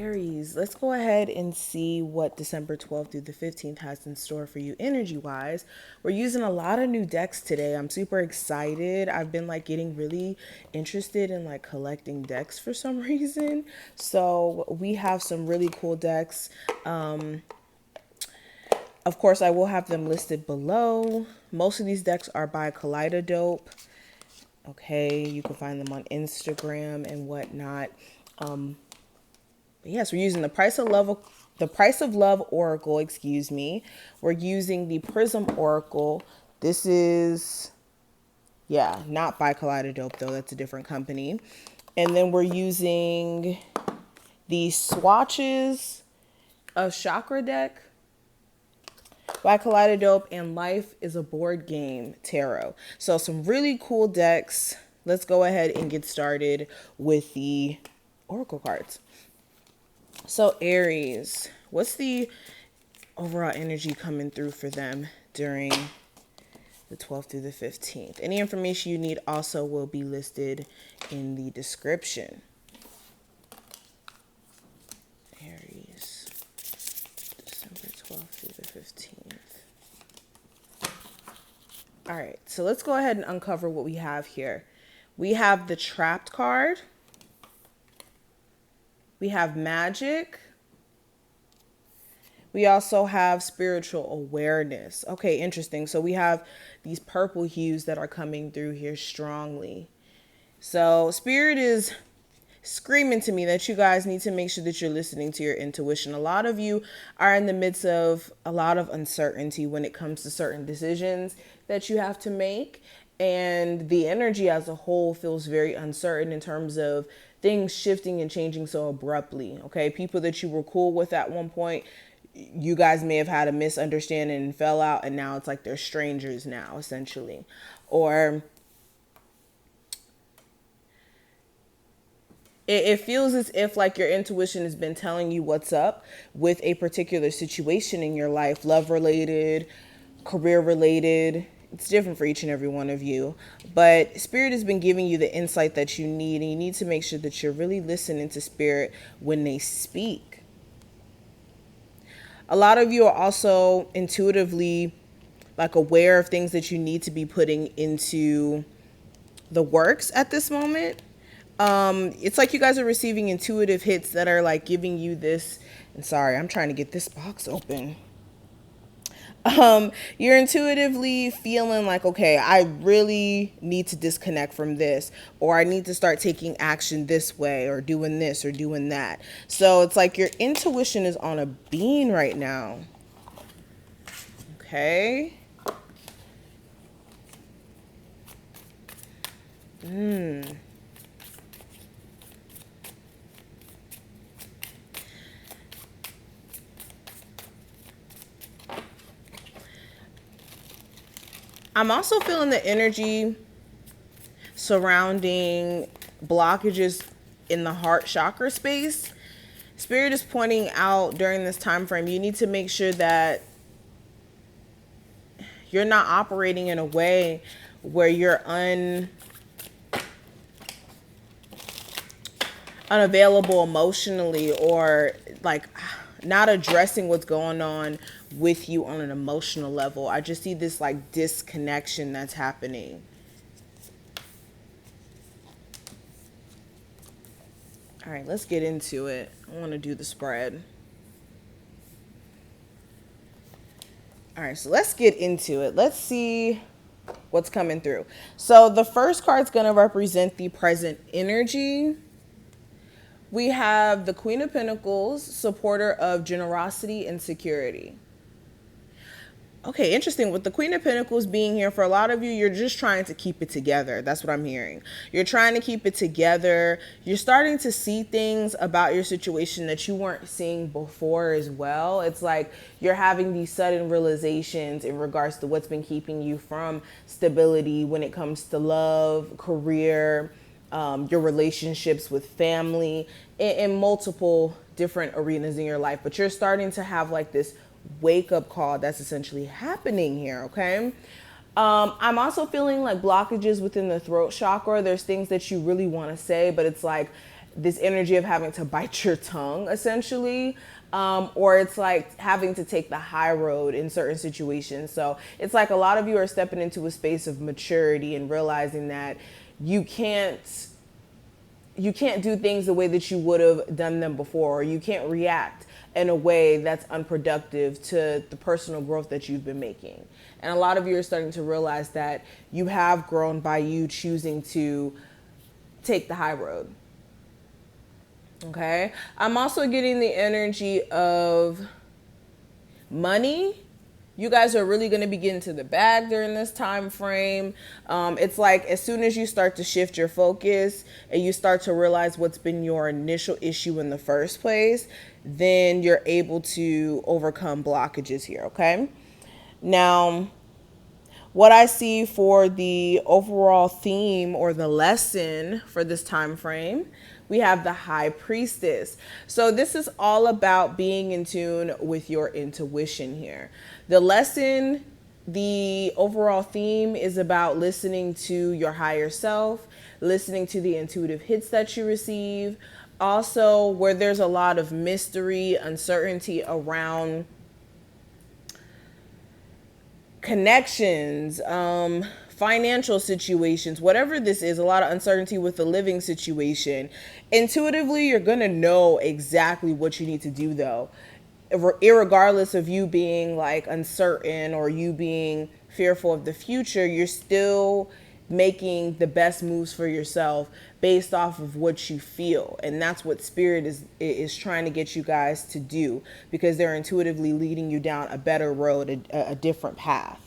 Aries, let's go ahead and see what December 12th through the 15th has in store for you energy wise. We're using a lot of new decks today. I'm super excited. I've been like getting really interested in like collecting decks for some reason. So we have some really cool decks. Of course, I will have them listed below. Most of these decks are by Rider-Waite. Okay, you can find them on Instagram and whatnot. Yes, we're using the Price of Love Oracle, excuse me. We're using the Prism Oracle. This is, yeah, not by Rider-Waite though. That's a different company. And then we're using the Swatches of Chakra deck by Rider-Waite and Life is a Board Game Tarot. So some really cool decks. Let's go ahead and get started with the Oracle cards. So Aries, what's the overall energy coming through for them during the 12th through the 15th? Any information you need also will be listed in the description. Aries, December 12th through the 15th. All right, so let's go ahead and uncover what we have here. We have the Trapped card. We have Magic. We also have Spiritual Awareness. Okay, interesting. So we have these purple hues that are coming through here strongly. So Spirit is screaming to me that you guys need to make sure that you're listening to your intuition. A lot of you are in the midst of a lot of uncertainty when it comes to certain decisions that you have to make. And the energy as a whole feels very uncertain in terms of things shifting and changing so abruptly. Okay, people that you were cool with at one point, you guys may have had a misunderstanding and fell out, and now it's like they're strangers now, essentially. Or it feels as if like your intuition has been telling you what's up with a particular situation in your life, love related, career related. It's different for each and every one of you, but Spirit has been giving you the insight that you need, and you need to make sure that you're really listening to Spirit when they speak. A lot of you are also intuitively like aware of things that you need to be putting into the works at this moment. It's like you guys are receiving intuitive hits that are like giving you this, and sorry, I'm trying to get this box open. You're intuitively feeling like, okay, I really need to disconnect from this, or I need to start taking action this way, or doing this or doing that. So it's like your intuition is on a beam right now. Okay. I'm also feeling the energy surrounding blockages in the heart chakra space. Spirit is pointing out during this time frame, you need to make sure that you're not operating in a way where you're unavailable emotionally, or like not addressing what's going on with you on an emotional level. I just see this like disconnection that's happening. All right, let's get into it. I want to do the spread. All right, so let's get into it. Let's see what's coming through. So the first card's going to represent the present energy. We have the Queen of Pentacles, supporter of generosity and security. Okay, interesting. With the Queen of Pentacles being here, for a lot of you, you're just trying to keep it together. That's what I'm hearing. You're trying to keep it together. You're starting to see things about your situation that you weren't seeing before as well. It's like you're having these sudden realizations in regards to what's been keeping you from stability when it comes to love, career, your relationships with family, in multiple different arenas in your life. But you're starting to have like this wake up call that's essentially happening here. Okay. I'm also feeling like blockages within the throat chakra. There's things that you really want to say, but it's like this energy of having to bite your tongue, essentially. Or it's like having to take the high road in certain situations. So it's like a lot of you are stepping into a space of maturity and realizing that you can't do things the way that you would have done them before, or you can't react in a way that's unproductive to the personal growth that you've been making. And a lot of you are starting to realize that you have grown by you choosing to take the high road. Okay. I'm also getting the energy of money. You guys are really going to be getting to the bag during this time frame. It's like as soon as you start to shift your focus and you start to realize what's been your initial issue in the first place, then you're able to overcome blockages here. Okay. Now, what I see for the overall theme or the lesson for this time frame, we have the High Priestess. So this is all about being in tune with your intuition here. The lesson, the overall theme is about listening to your higher self, listening to the intuitive hits that you receive. Also, where there's a lot of mystery, uncertainty around connections, financial situations, whatever this is, a lot of uncertainty with the living situation. Intuitively, you're going to know exactly what you need to do, though, irregardless of you being like uncertain or you being fearful of the future. You're still making the best moves for yourself based off of what you feel. And that's what Spirit is trying to get you guys to do, because they're intuitively leading you down a better road, a different path.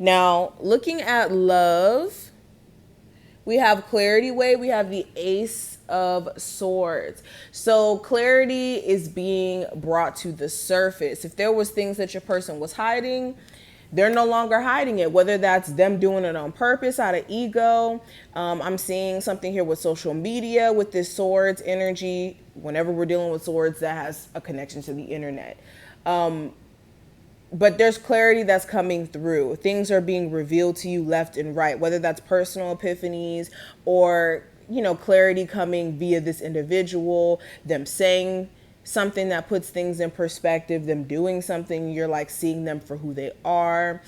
Now, looking at love, we have Clarity-Waite, we have the Ace of Swords. So clarity is being brought to the surface. If there was things that your person was hiding, they're no longer hiding it, whether that's them doing it on purpose out of ego. I'm seeing something here with social media with this swords energy. Whenever we're dealing with swords, that has a connection to the internet. But there's clarity that's coming through. Things are being revealed to you left and right, whether that's personal epiphanies or, clarity coming via this individual, them saying something that puts things in perspective, them doing something, you're like seeing them for who they are.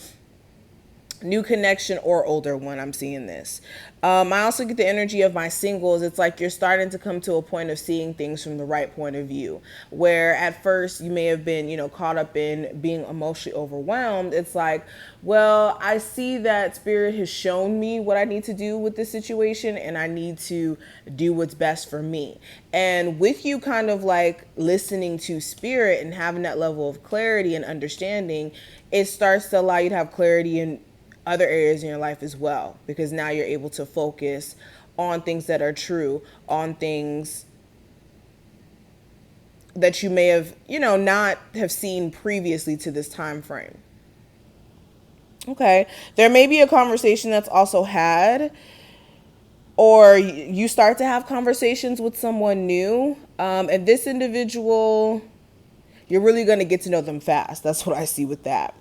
New connection or older one, I'm seeing this. I also get the energy of my singles. It's like you're starting to come to a point of seeing things from the right point of view, where at first you may have been, caught up in being emotionally overwhelmed. It's like, well, I see that Spirit has shown me what I need to do with this situation, and I need to do what's best for me. And with you kind of like listening to Spirit and having that level of clarity and understanding, it starts to allow you to have clarity in other areas in your life as well, because now you're able to focus on things that are true, on things that you may have, not have seen previously to this time frame. Okay. There may be a conversation that's also had, or you start to have conversations with someone new. And this individual, you're really going to get to know them fast. That's what I see with that.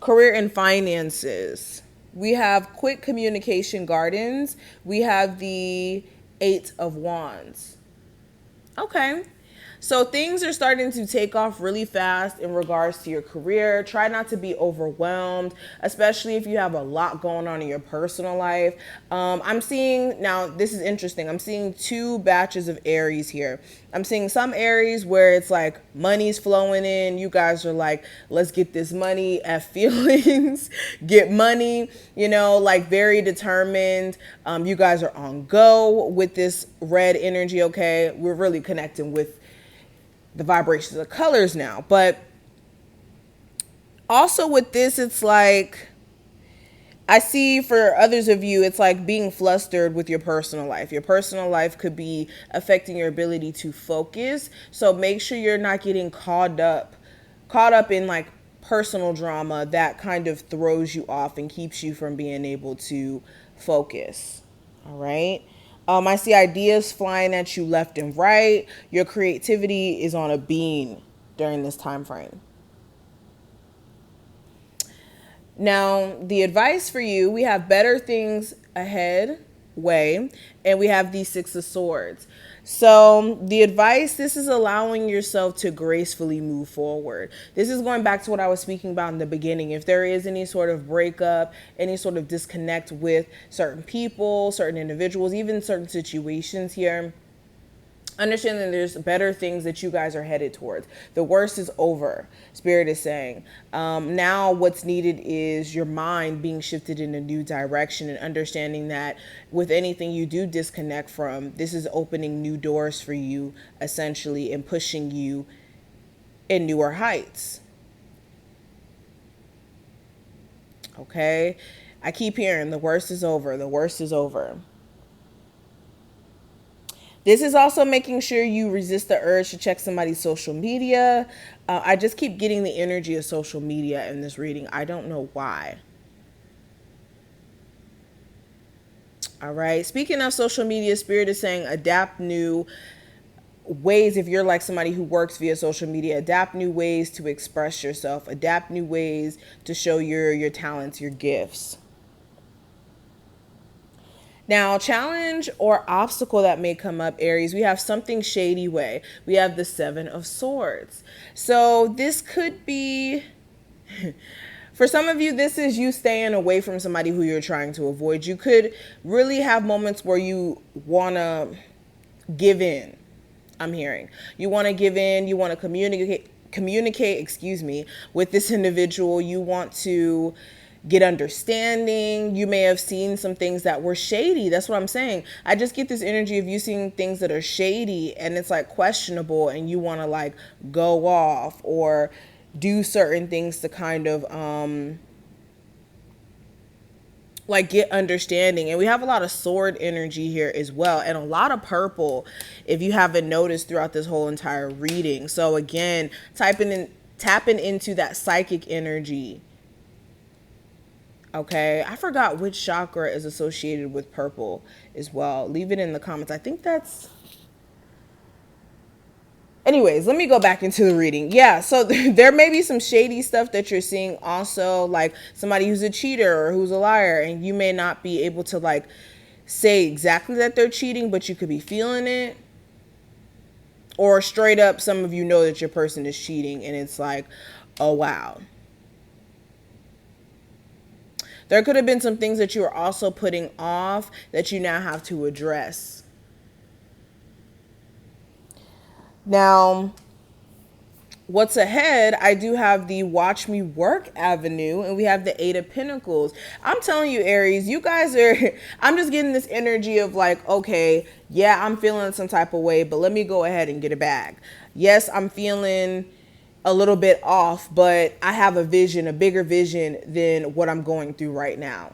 Career and finances. We have Quick Communication Gardens. We have the 8 of Wands. Okay. So things are starting to take off really fast in regards to your career. Try not to be overwhelmed, especially if you have a lot going on in your personal life. I'm seeing, now this is interesting, I'm seeing 2 batches of Aries here. I'm seeing some Aries where it's like money's flowing in. You guys are like, let's get this money, F feelings, get money, like very determined. You guys are on go with this red energy, okay? We're really connecting with the vibrations of colors now. But also with this, it's like, I see for others of you, it's like being flustered with your personal life. Your personal life could be affecting your ability to focus. So make sure you're not getting caught up in like personal drama that kind of throws you off and keeps you from being able to focus. All right. I see ideas flying at you left and right. Your creativity is on a beam during this time frame. Now, the advice for you, we have better things ahead way, and we have the Six of Swords. So the advice, this is allowing yourself to gracefully move forward. This is going back to what I was speaking about in the beginning. If there is any sort of breakup, any sort of disconnect with certain people, certain individuals, even certain situations here, understand that there's better things that you guys are headed towards. The worst is over, Spirit is saying. Now what's needed is your mind being shifted in a new direction, and understanding that with anything you do disconnect from, this is opening new doors for you, essentially, and pushing you in newer heights. Okay? I keep hearing the worst is over, the worst is over. This is also making sure you resist the urge to check somebody's social media. I just keep getting the energy of social media in this reading. I don't know why. All right. Speaking of social media, Spirit is saying adapt new ways. If you're like somebody who works via social media, adapt new ways to express yourself. Adapt new ways to show your talents, your gifts. Now, challenge or obstacle that may come up, Aries, we have something shady way. We have the Seven of Swords. So this could be, for some of you, this is you staying away from somebody who you're trying to avoid. You could really have moments where you want to give in. I'm hearing. You want to give in. You want to communicate, with this individual. You want to get understanding. You may have seen some things that were shady. That's what I'm saying. I just get this energy of you seeing things that are shady and it's like questionable, and you want to like go off or do certain things to kind of like get understanding. And we have a lot of sword energy here as well, and a lot of purple, if you haven't noticed throughout this whole entire reading. So again, tapping into that psychic energy. Okay, I forgot which chakra is associated with purple as well. Leave it in the comments. I think that's... Anyways, let me go back into the reading. Yeah, so there may be some shady stuff that you're seeing also, like somebody who's a cheater or who's a liar, and you may not be able to like say exactly that they're cheating, but you could be feeling it. Or straight up, some of you know that your person is cheating and it's like, oh wow. There could have been some things that you were also putting off that you now have to address. Now, what's ahead, I do have the Watch Me Work Avenue, and we have the Eight of Pentacles. I'm telling you, Aries, you guys are, I'm just getting this energy of like, okay, yeah, I'm feeling some type of way, but let me go ahead and get a bag. Yes, I'm feeling a little bit off, but I have a vision, a bigger vision than what I'm going through right now.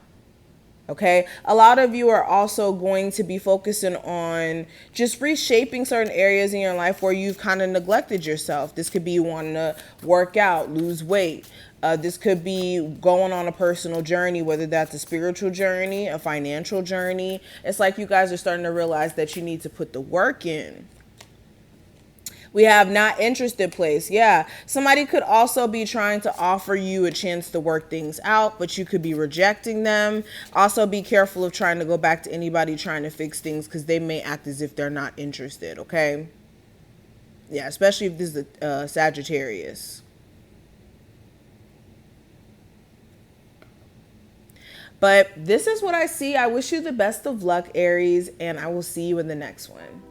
Okay. A lot of you are also going to be focusing on just reshaping certain areas in your life where you've kind of neglected yourself. This could be you wanting to work out, lose weight. This could be going on a personal journey, whether that's a spiritual journey, a financial journey. It's like you guys are starting to realize that you need to put the work in. We have not interested place. Yeah. Somebody could also be trying to offer you a chance to work things out, but you could be rejecting them. Also be careful of trying to go back to anybody trying to fix things, because they may act as if they're not interested. Okay. Yeah. Especially if this is a Sagittarius. But this is what I see. I wish you the best of luck, Aries, and I will see you in the next one.